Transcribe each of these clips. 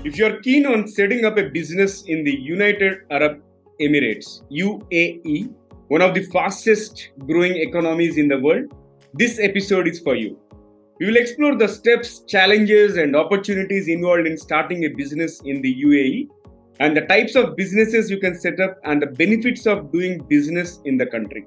If you're keen on setting up a business in the United Arab Emirates, UAE, one of the fastest growing economies in the world, this episode is for you. We will explore the steps, challenges, and opportunities involved in starting a business in the UAE and the types of businesses you can set up and the benefits of doing business in the country.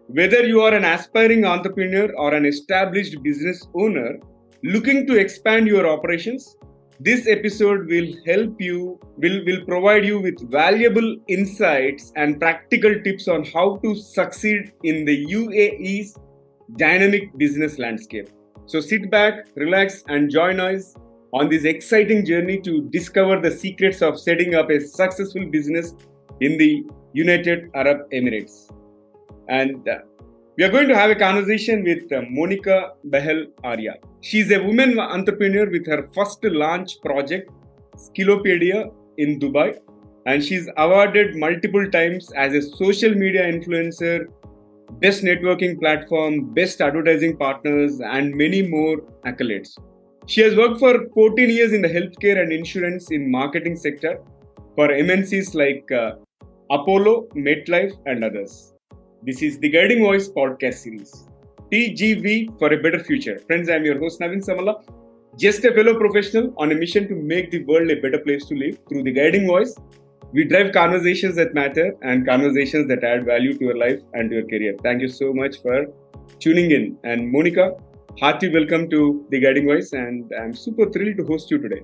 Whether you are an aspiring entrepreneur or an established business owner looking to expand your operations, this episode will provide you with valuable insights and practical tips on how to succeed in the UAE's dynamic business landscape. So sit back, relax, and join us on this exciting journey to discover the secrets of setting up a successful business in the United Arab Emirates. And we are going to have a conversation with Monica BAHEL ARYA. She's a woman entrepreneur with her first launch project, Skillopaedia in Dubai. And she's awarded multiple times as a social media influencer, best networking platform, best advertising partners, and many more accolades. She has worked for 14 years in the healthcare and insurance in marketing sector for MNCs like Apollo, MetLife, and others. This is the Guiding Voice podcast series, TGV for a better future. Friends, I am your host Navin Samala, just a fellow professional on a mission to make the world a better place to live. Through the Guiding Voice, we drive conversations that matter and conversations that add value to your life and to your career. Thank you so much for tuning in. And Monica, hearty welcome to the Guiding Voice, and I'm super thrilled to host you today.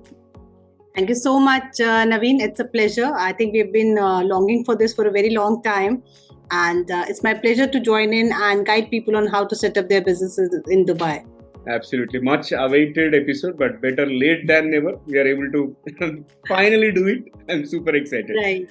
Thank you so much, Naveen. It's a pleasure. I think we've been longing for this for a very long time. And it's my pleasure to join in and guide people on how to set up their businesses in Dubai. Absolutely. Much awaited episode, but better late than never. We are able to finally do it. I'm super excited. Right.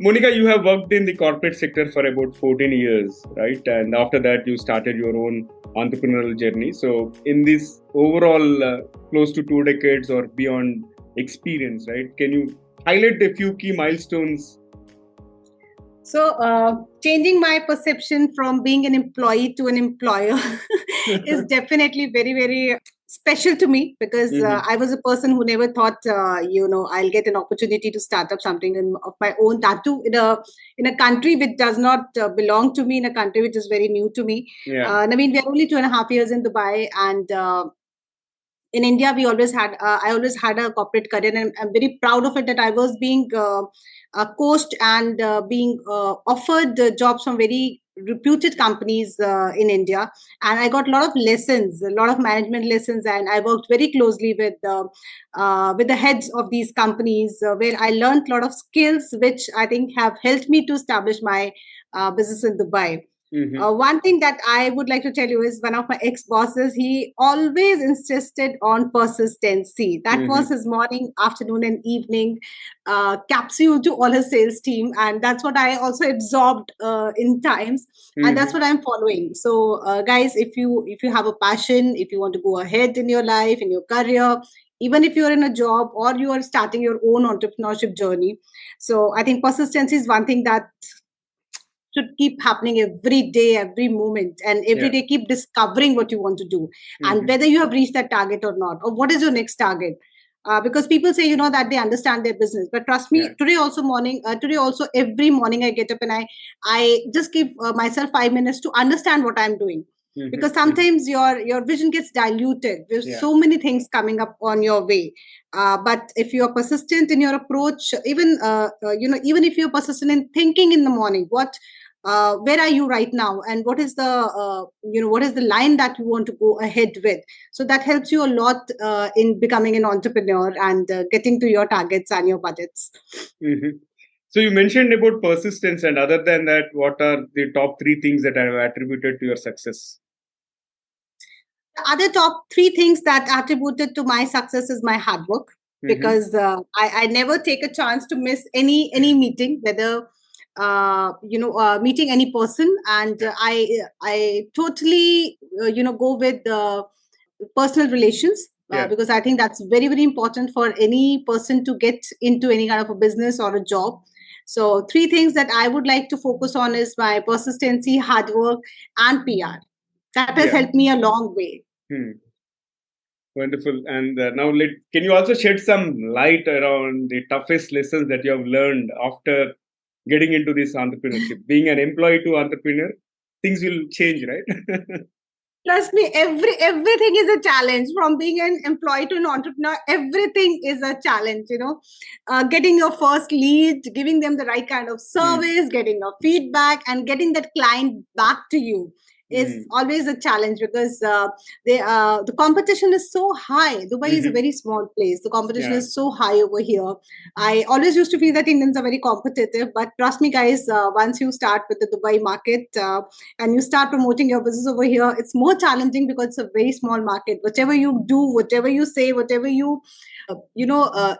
Monica, you have worked in the corporate sector for about 14 years, right? And after that, you started your own entrepreneurial journey. So in this overall close to 2 decades or beyond experience, right? Can you highlight a few key milestones? So changing my perception from being an employee to an employer is definitely very, very special to me because I was a person who never thought, I'll get an opportunity to start up something of my own, that too in a country which does not belong to me, in a country which is very new to me. Yeah. I mean, we are only 2.5 years in Dubai, and in India, I always had a corporate career, and I'm very proud of it that I was being coached and being offered jobs from very reputed companies in India, and I got a lot of lessons, a lot of management lessons, and I worked very closely with the heads of these companies, where I learned a lot of skills which I think have helped me to establish my business in Dubai. One thing that I would like to tell you is one of my ex-bosses, he always insisted on persistency. That was his morning, afternoon, and evening capsule to all his sales team. And that's what I also absorbed in times. And that's what I'm following. So guys, if you have a passion, if you want to go ahead in your life, in your career, even if you're in a job or you are starting your own entrepreneurship journey. So I think persistency is one thing that should keep happening every day, every moment, and every day keep discovering what you want to do and whether you have reached that target or not, or what is your next target. Because people say, that they understand their business, but trust me, today also every morning I get up and I just give myself 5 minutes to understand what I'm doing. Because sometimes your vision gets diluted. There's so many things coming up on your way. But if you're persistent in your approach, even if you're persistent in thinking in the morning, where are you right now, and what is the line that you want to go ahead with? So that helps you a lot in becoming an entrepreneur and getting to your targets and your budgets. So you mentioned about persistence, and other than that, what are the top 3 things that are attributed to your success? The other top 3 things that attributed to my success is my hard work, because I never take a chance to miss any meeting, whether meeting any person, and I totally go with personal relations, because I think that's very, very important for any person to get into any kind of a business or a job. So 3 things that I would like to focus on is my persistency, hard work, and PR. That has helped me a long way. Wonderful. And now, can you also shed some light around the toughest lessons that you have learned after getting into this entrepreneurship? Being an employee to entrepreneur, things will change, right? Trust me, everything is a challenge. From being an employee to an entrepreneur, everything is a challenge. Getting your first lead, giving them the right kind of service, getting your feedback, and getting that client back to you is always a challenge, because the competition is so high. Dubai is a very small place. The competition Yeah. is so high over here. I always used to feel that Indians are very competitive, but trust me, guys, once you start with the Dubai market, and you start promoting your business over here, it's more challenging because it's a very small market. Whatever you do, whatever you say, whatever you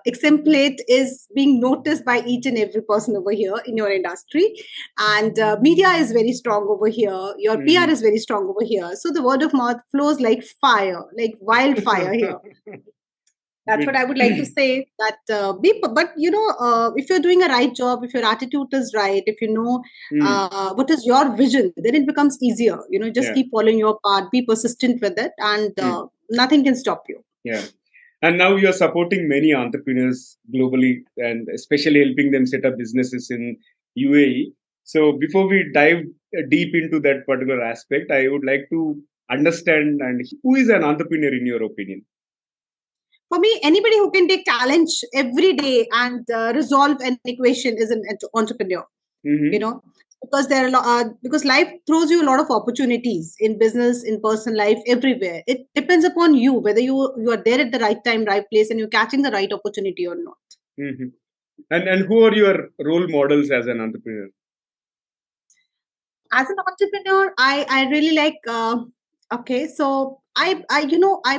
exemplate is being noticed by each and every person over here in your industry. And media is very strong over here. Your PR is very strong over here. So the word of mouth flows like fire, like wildfire here. That's what I would like to say. That but if you're doing a right job, if your attitude is right, if you know what is your vision, then it becomes easier. Just keep following your path, be persistent with it, and nothing can stop you. Yeah. And now you are supporting many entrepreneurs globally, and especially helping them set up businesses in UAE. So before we dive deep into that particular aspect, I would like to understand and who is an entrepreneur in your opinion? For me, anybody who can take challenge every day and resolve an equation is an entrepreneur. Because because life throws you a lot of opportunities in business, in personal life, everywhere. It depends upon you whether you are there at the right time, right place, and you're catching the right opportunity or not. And who are your role models as an entrepreneur? As an entrepreneur, I really like. Okay, so I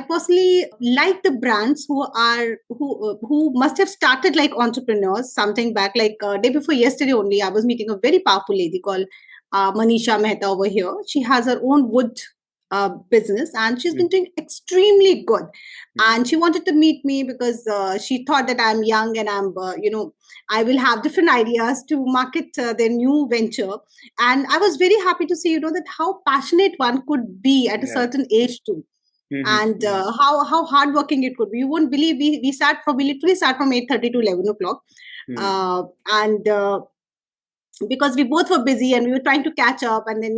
personally like the brands who must have started like entrepreneurs something back. Like day before yesterday only, I was meeting a very powerful lady called Manisha Mehta over here. She has her own wood business, and she's been doing extremely good. And she wanted to meet me because she thought that I'm young and I will have different ideas to market their new venture. And I was very happy to see that how passionate one could be at a certain age too. And how hardworking it could be. You won't believe we literally start from 8:30 to 11 o'clock. And because we both were busy and we were trying to catch up, and then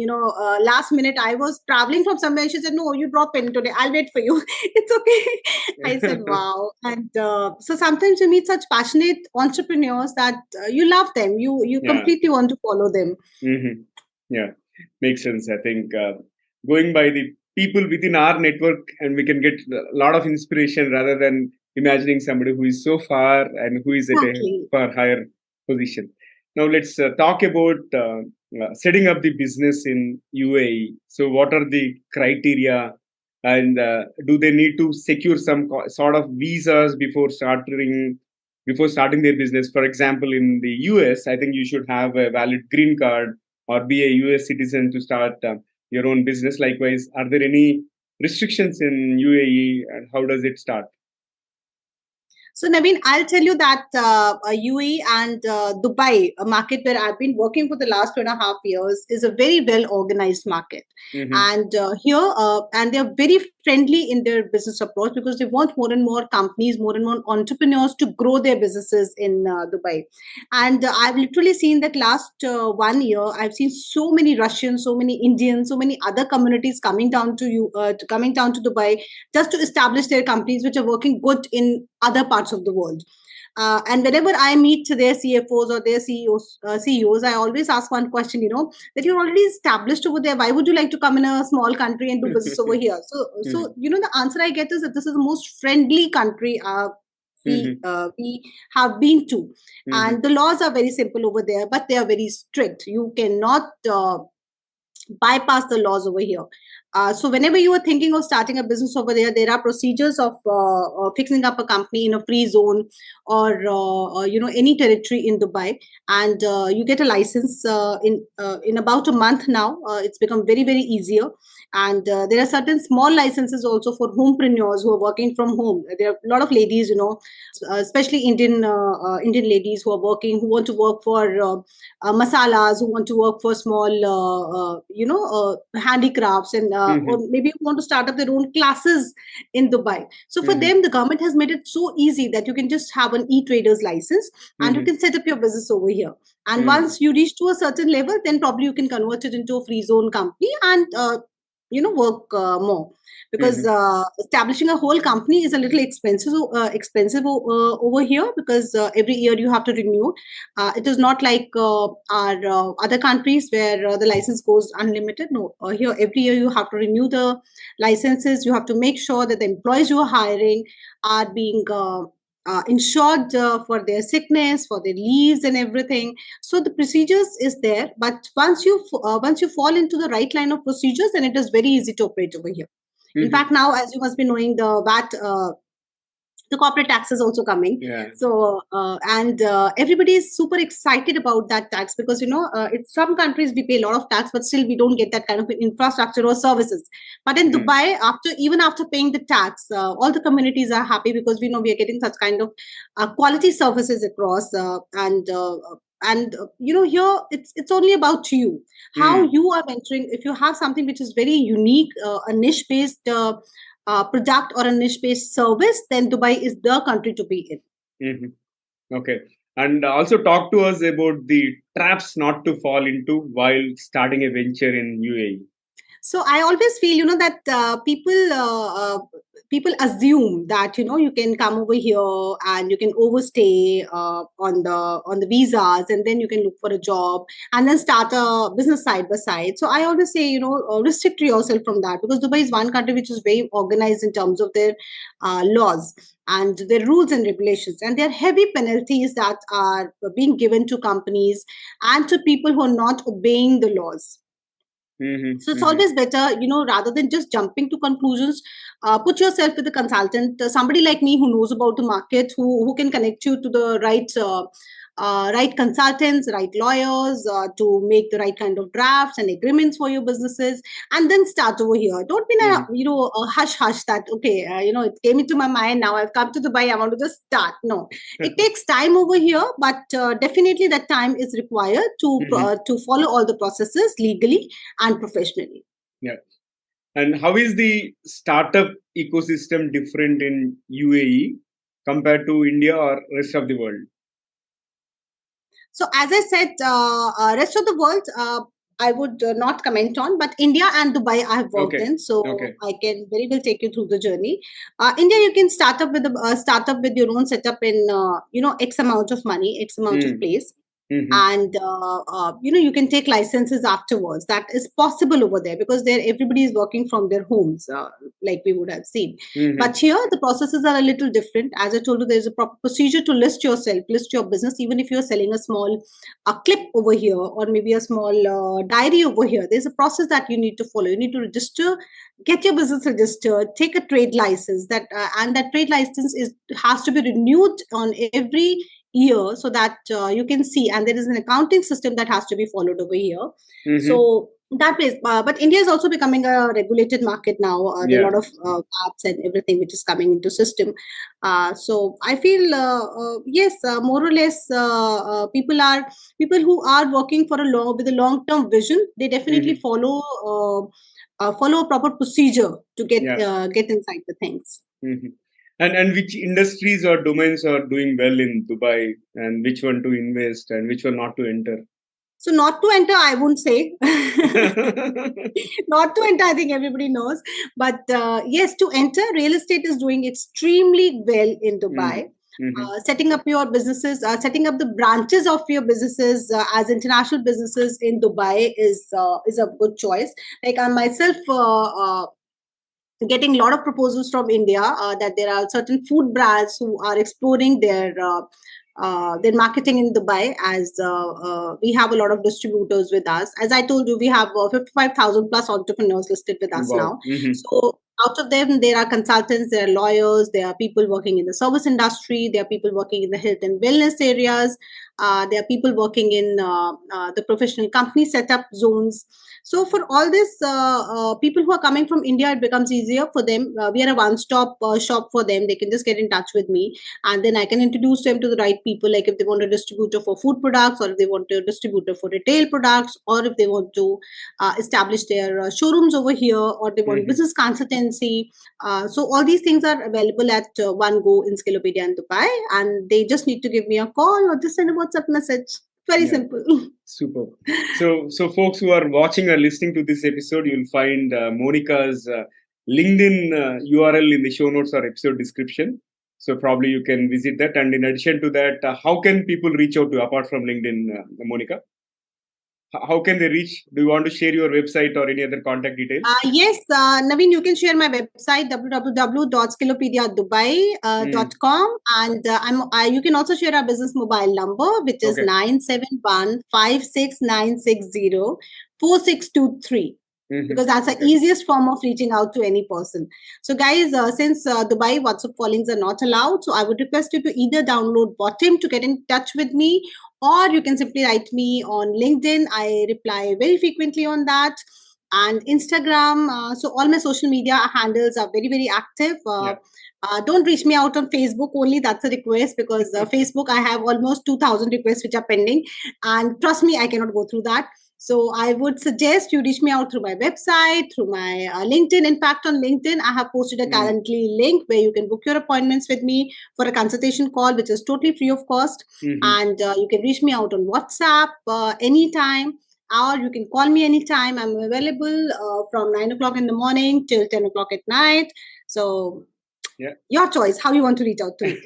last minute I was traveling from somewhere and she said, no, you drop in today, I'll wait for you. It's okay. I said, wow. And so sometimes you meet such passionate entrepreneurs that you love them, you completely want to follow them. Yeah, makes sense. I think going by the people within our network, and we can get a lot of inspiration rather than imagining somebody who is so far and who is at a far higher position. Now let's talk about setting up the business in UAE. So what are the criteria, and do they need to secure some sort of visas before starting their business? For example, in the US, I think you should have a valid green card or be a US citizen to start your own business. Likewise, are there any restrictions in UAE, and how does it start? So, Naveen, I'll tell you that UAE and Dubai, a market where I've been working for the last 2.5 years, is a very well organized market. And and they're very friendly in their business approach, because they want more and more companies, more and more entrepreneurs to grow their businesses in Dubai. And I've literally seen that last 1 year, I've seen so many Russians, so many Indians, so many other communities coming down to Dubai just to establish their companies, which are working good in other parts of the world. And whenever I meet their CFOs or their CEOs, I always ask one question, that you're already established over there. Why would you like to come in a small country and do business over here? So the answer I get is that this is the most friendly country we have been to. And the laws are very simple over there, but they are very strict. You cannot bypass the laws over here. So whenever you are thinking of starting a business over there are procedures of fixing up a company in a free zone or any territory in Dubai, and you get a license in about a month now. It's become very, very easier. And there are certain small licenses also for homepreneurs who are working from home. There are a lot of ladies, especially Indian ladies who are working, who want to work for masalas, who want to work for small, handicrafts, and or maybe want to start up their own classes in Dubai. So for them, the government has made it so easy that you can just have an e-trader's license and you can set up your business over here. And once you reach to a certain level, then probably you can convert it into a free zone company and work more, because establishing a whole company is a little expensive over here, because every year you have to renew. It is not like our other countries where the license goes unlimited. No, here every year you have to renew the licenses. You have to make sure that the employees you are hiring are being insured for their sickness, for their leaves and everything. So the procedures is there, but once you fall into the right line of procedures, then it is very easy to operate over here. In fact, now, as you must be knowing, the VAT, the corporate tax is also coming. Yeah. So everybody is super excited about that tax, because in some countries we pay a lot of tax, but still we don't get that kind of infrastructure or services. But in Dubai, even after paying the tax, all the communities are happy, because we know we are getting such kind of quality services across, here it's only about you, how you are venturing. If you have something which is very unique, a niche based product or a niche based service, then Dubai is the country to be in. Okay. And also talk to us about the traps not to fall into while starting a venture in UAE. So I always feel, that people assume that you can come over here and you can overstay on the visas, and then you can look for a job and then start a business side by side. So I always say, restrict yourself from that, because Dubai is one country which is very organized in terms of their laws and their rules and regulations, and there are heavy penalties that are being given to companies and to people who are not obeying the laws. So it's always better, rather than just jumping to conclusions, put yourself with a consultant, somebody like me who knows about the market, who can connect you to the right consultants, right lawyers, to make the right kind of drafts and agreements for your businesses, and then start over here. Don't be a hush that, okay, it came into my mind, now I've come to Dubai, I want to just start. No, it takes time over here, but definitely that time is required to follow all the processes legally and professionally. Yeah. And how is the startup ecosystem different in UAE compared to India or rest of the world? So as I said, rest of the world, I would not comment on, but India and Dubai I have worked in, so I can very well take you through the journey. India, you can start up with your own setup in X amount of money, X amount of place. And you can take licenses afterwards. That is possible over there, because there everybody is working from their homes, like we would have seen. But here the processes are a little different. As I told you, there's a proper procedure to list your business. Even if you're selling a small clip over here, or maybe a small diary over here, there's a process that you need to follow. You need to register, get your business registered, take a trade license, and that trade license has to be renewed on every year, so that you can see, and there is an accounting system that has to be followed over here. So that way, but India is also becoming a regulated market now. There are a lot of apps and everything which is coming into system. So I feel yes, more or less, people who are working with a long term vision, they definitely follow a proper procedure to get inside the things. And which industries or domains are doing well in Dubai, and which one to invest and which one not to enter? So not to enter, I wouldn't say. Not to enter, I think everybody knows. But yes, to enter, real estate is doing extremely well in Dubai. Setting up your businesses, setting up the branches of your businesses as international businesses in Dubai is a good choice. Like I myself, getting a lot of proposals from India, that there are certain food brands who are exploring their marketing in Dubai, as we have a lot of distributors with us. As I told you, we have 55,000 plus entrepreneurs listed with us now. So out of them, there are consultants, there are lawyers, there are people working in the service industry, there are people working in the health and wellness areas, there are people working in the professional company setup zones. So for all this, people who are coming from India, it becomes easier for them. We are a one-stop shop for them. They can just get in touch with me, and then I can introduce them to the right people. Like if they want a distributor for food products, or if they want a distributor for retail products, or if they want to establish their showrooms over here, or they want business consultancy. So all these things are available at one go in Skillopaedia in Dubai, and they just need to give me a call or just send a WhatsApp message. Very simple. Super. So folks who are watching or listening to this episode, you'll find Monica's LinkedIn URL in the show notes or episode description. So probably you can visit that. And in addition to that, how can people reach out to you apart from LinkedIn, Monica? How can they reach? Do you want to share your website or any other contact details? Yes, Naveen, you can share my website www.skillopaedia.dubai.com, and you can also share our business mobile number, which is 971-56960-4623. Because that's the easiest form of reaching out to any person. So guys, since Dubai WhatsApp callings are not allowed, so I would request you to either download Bottom to get in touch with me, or you can simply write me on LinkedIn. I reply very frequently on that. And Instagram. So all my social media handles are very, very active. Don't reach me out on Facebook only. That's a request, because Facebook, I have almost 2,000 requests which are pending. And trust me, I cannot go through that. So I would suggest you reach me out through my website, through my LinkedIn. In fact, on LinkedIn, I have posted a Calendly link where you can book your appointments with me for a consultation call, which is totally free of cost. And you can reach me out on WhatsApp anytime, or you can call me anytime. I'm available from 9 o'clock in the morning till 10 o'clock at night. So your choice, how you want to reach out to me.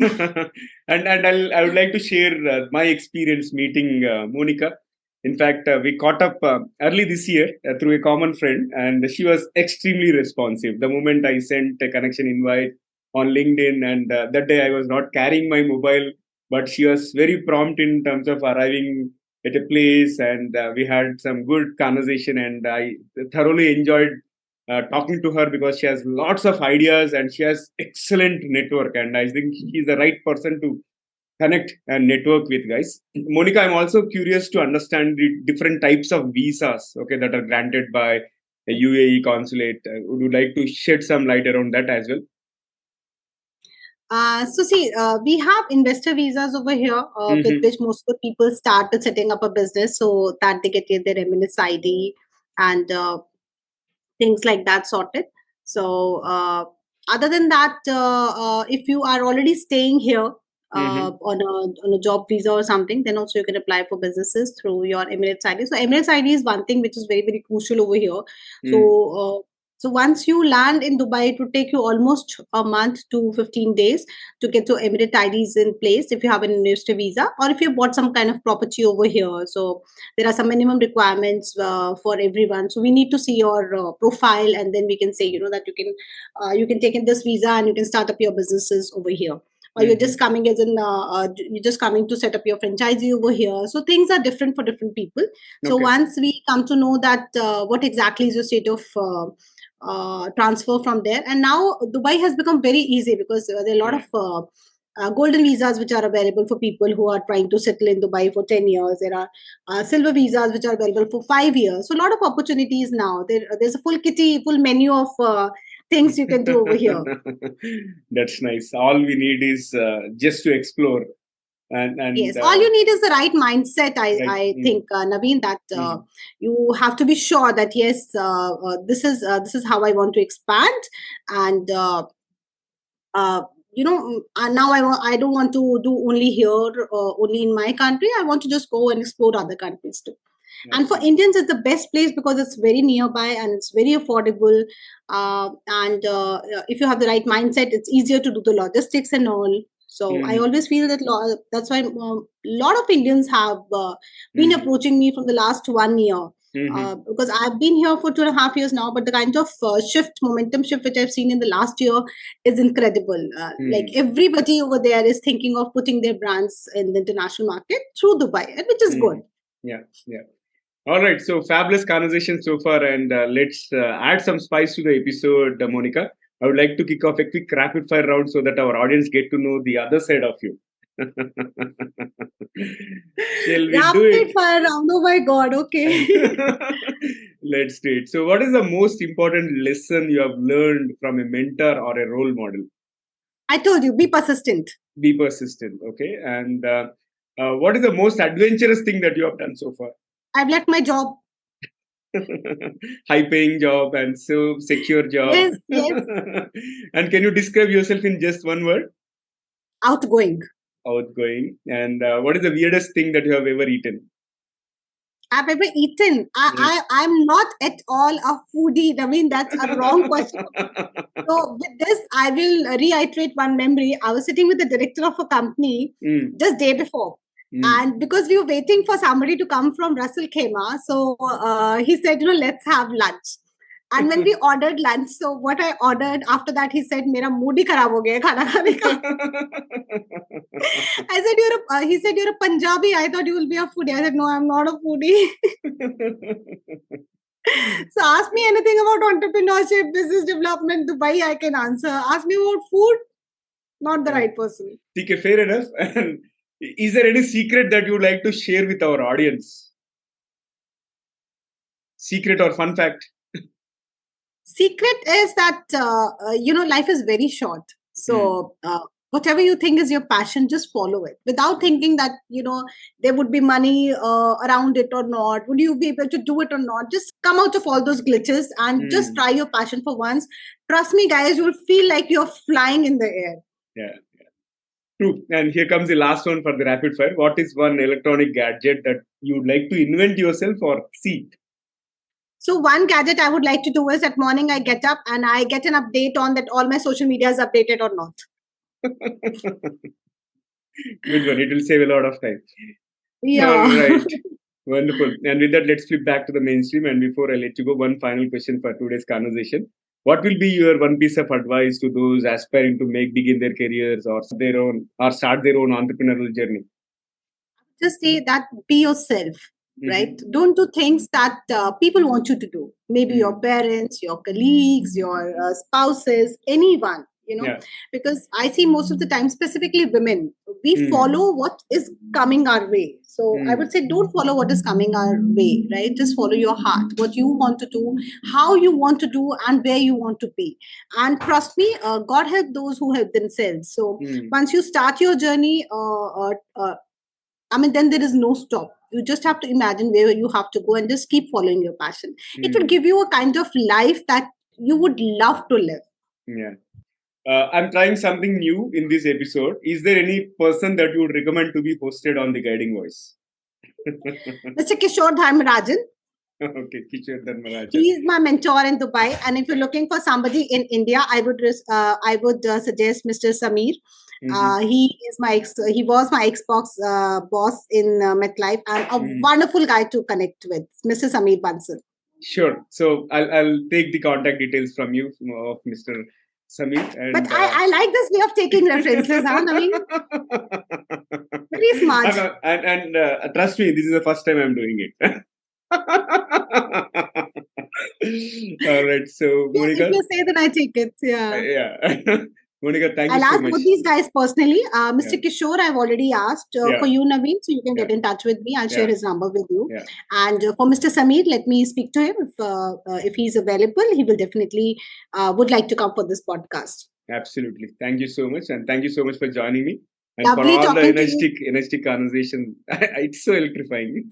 and I would like to share my experience meeting Monica. In fact, we caught up early this year through a common friend, and she was extremely responsive. The moment I sent a connection invite on LinkedIn, and that day I was not carrying my mobile, but she was very prompt in terms of arriving at a place, and we had some good conversation, and I thoroughly enjoyed talking to her, because she has lots of ideas and she has excellent network, and I think she's the right person to connect and network with, guys. Monica, I'm also curious to understand the different types of visas, okay, that are granted by a UAE consulate. Would you like to shed some light around that as well? So see, we have investor visas over here, with which most of the people start setting up a business, so that they get their MLS ID and things like that sorted. So other than that, if you are already staying here on a job visa or something, then also you can apply for businesses through your Emirates ID. So Emirates ID is one thing which is very, very crucial over here. So once you land in Dubai, it would take you almost a month to 15 days to get your Emirate IDs in place if you have an investor visa, or if you bought some kind of property over here. So there are some minimum requirements for everyone. So we need to see your profile, and then we can say, that you can take in this visa and you can start up your businesses over here. Or you're just coming as in you're just coming to set up your franchisee over here. So things are different for different people. So once we come to know that what exactly is your state of transfer from there, and now Dubai has become very easy, because there are a lot of golden visas which are available for people who are trying to settle in Dubai for 10 years. There are silver visas which are available for 5 years. So a lot of opportunities now. There's a full menu of things you can do over here. That's nice. All we need is just to explore. And yes, all you need is the right mindset. I think, Naveen, that you have to be sure that yes, this is how I want to expand, and now I don't want to do only here, only in my country. I want to just go and explore other countries too. Yes. And for Indians, it's the best place because it's very nearby and it's very affordable. And if you have the right mindset, it's easier to do the logistics and all. So I always feel that that's why a lot of Indians have been approaching me from the last 1 year. Because I've been here for 2.5 years now, but the kind of momentum shift which I've seen in the last year is incredible. Like everybody over there is thinking of putting their brands in the international market through Dubai, which is good. Yeah. All right. So fabulous conversation so far, and let's add some spice to the episode, Monica. I would like to kick off a quick rapid fire round so that our audience get to know the other side of you. Shall we do Rapid it? fire round. Oh my God. Okay. Let's do it. So, what is the most important lesson you have learned from a mentor or a role model? I told you, be persistent. Be persistent. Okay. And what is the most adventurous thing that you have done so far? I've left my job. High paying job and so secure job. Yes, yes. And can you describe yourself in just one word? Outgoing. Outgoing. And what is the weirdest thing that you have ever eaten? I've ever eaten. I'm not at all a foodie. I mean, that's a wrong question. So with this, I will reiterate one memory. I was sitting with the director of a company just day before. And because we were waiting for somebody to come from Russell Khema, so he said, let's have lunch. And when we ordered lunch, so what I ordered after that, he said, "Mera mood hi kharab ho gaya khana khane ka." I said, he said, "You're a Punjabi. I thought you will be a foodie." I said, "No, I'm not a foodie." So ask me anything about entrepreneurship, business development, Dubai, I can answer. Ask me about food, not the right person. Okay, fair enough. And is there any secret that you would like to share with our audience? Secret or fun fact? Secret is that, life is very short. So whatever you think is your passion, just follow it without thinking that, there would be money around it or not. Would you be able to do it or not? Just come out of all those glitches and just try your passion for once. Trust me, guys, you'll feel like you're flying in the air. Yeah. True. And here comes the last one for the rapid fire. What is one electronic gadget that you would like to invent yourself or see? So one gadget I would like to do is at morning I get up and I get an update on that all my social media is updated or not. Good one. It will save a lot of time. Yeah. All right. Wonderful. And with that, let's flip back to the mainstream. And before I let you go, one final question for today's conversation. What will be your one piece of advice to those aspiring to make big in their careers or start their own entrepreneurial journey? Just say that be yourself, right? Don't do things that people want you to do. Maybe your parents, your colleagues, your spouses, anyone, because I see most of the time, specifically women, we follow what is coming our way. So I would say don't follow what is coming our way, right? Just follow your heart, what you want to do, how you want to do, and where you want to be. And trust me, God help those who help themselves. So once you start your journey, then there is no stop. You just have to imagine where you have to go and just keep following your passion. It will give you a kind of life that you would love to live. Yeah. I'm trying something new in this episode. Is there any person that you would recommend to be hosted on the Guiding Voice? Mr. Kishore Dharmarajan. Okay, Kishore Dharmarajan. He is my mentor in Dubai. And if you're looking for somebody in India, I would suggest Mr. Samir. He was my Xbox boss in MetLife and a wonderful guy to connect with, Mr. Samir Bansal. Sure. So I'll take the contact details from you of Mr. Samir. And, but I like this way of taking references, huh, Naveen? Very smart. And trust me, this is the first time I'm doing it. All right. So, Monica. If you say, then I take it. Yeah. Yeah. Monica, thank you so much. I'll ask both these guys personally. Mr. Kishore, I've already asked for you, Naveen, so you can get in touch with me. I'll share his number with you. Yeah. And for Mr. Samir, let me speak to him. If he's available, he will definitely would like to come for this podcast. Absolutely. Thank you so much. And thank you so much for joining me. And Lovely for all the energetic conversation, it's so electrifying.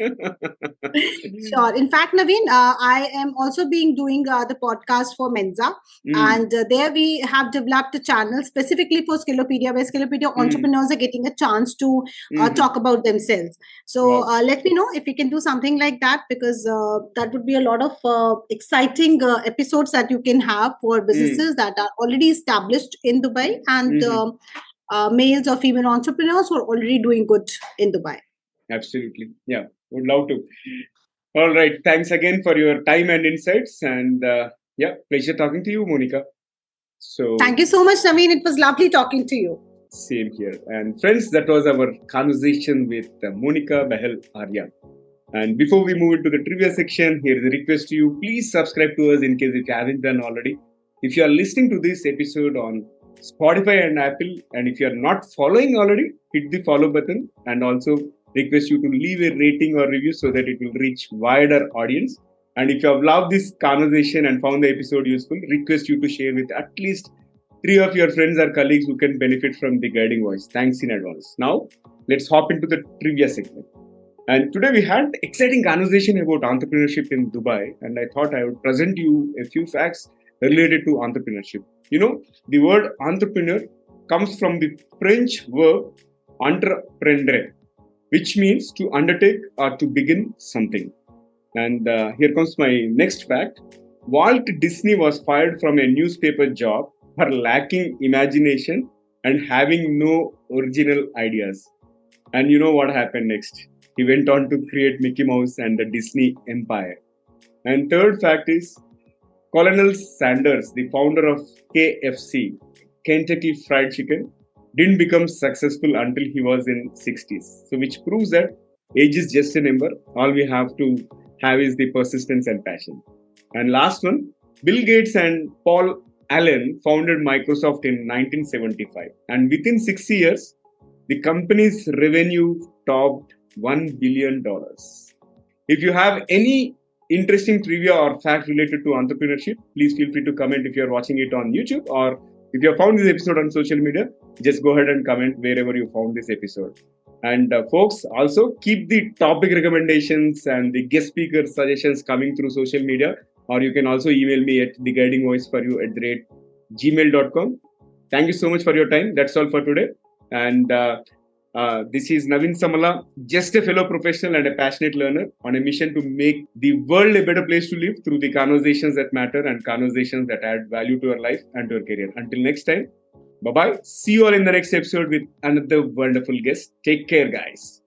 Sure. In fact, Naveen, I am also doing the podcast for Menza. And there we have developed a channel specifically for Skillopaedia, where Skillopaedia entrepreneurs are getting a chance to talk about themselves. So let me know if we can do something like that, because that would be a lot of exciting episodes that you can have for businesses that are already established in Dubai and males or female entrepreneurs who are already doing good in Dubai. Absolutely. Yeah, would love to. All right. Thanks again for your time and insights. And pleasure talking to you, Monica. So thank you so much, Naveen. It was lovely talking to you. Same here. And friends, that was our conversation with Monica BAHEL ARYA. And before we move into the trivia section, here is a request to you. Please subscribe to us in case if you haven't done already. If you are listening to this episode on Spotify and Apple, and if you are not following already, hit the follow button, and also request you to leave a rating or review so that it will reach wider audience. And if you have loved this conversation and found the episode useful, request you to share with at least 3 of your friends or colleagues who can benefit from the guiding voice. Thanks in advance. Now, let's hop into the trivia segment. And today we had exciting conversation about entrepreneurship in Dubai, and I thought I would present you a few facts related to entrepreneurship. You know, the word entrepreneur comes from the French verb entreprendre, which means to undertake or to begin something. And here comes my next fact. Walt Disney was fired from a newspaper job for lacking imagination and having no original ideas. And you know what happened next? He went on to create Mickey Mouse and the Disney Empire. And third fact is Colonel Sanders, the founder of KFC, Kentucky Fried Chicken, didn't become successful until he was in 60s. So which proves that age is just a number. All we have to have is the persistence and passion. And last one, Bill Gates and Paul Allen founded Microsoft in 1975. And within 6 years, the company's revenue topped $1 billion. If you have any interesting trivia or fact related to entrepreneurship, please feel free to comment if you are watching it on YouTube, or if you have found this episode on social media, just go ahead and comment wherever you found this episode. And folks, also keep the topic recommendations and the guest speaker suggestions coming through social media, or you can also email me at theguidingvoiceforyou@gmail.com. Thank you so much for your time. That's all for today. And this is Navin Samala, just a fellow professional and a passionate learner on a mission to make the world a better place to live through the conversations that matter and conversations that add value to your life and to your career. Until next time, bye-bye. See you all in the next episode with another wonderful guest. Take care, guys.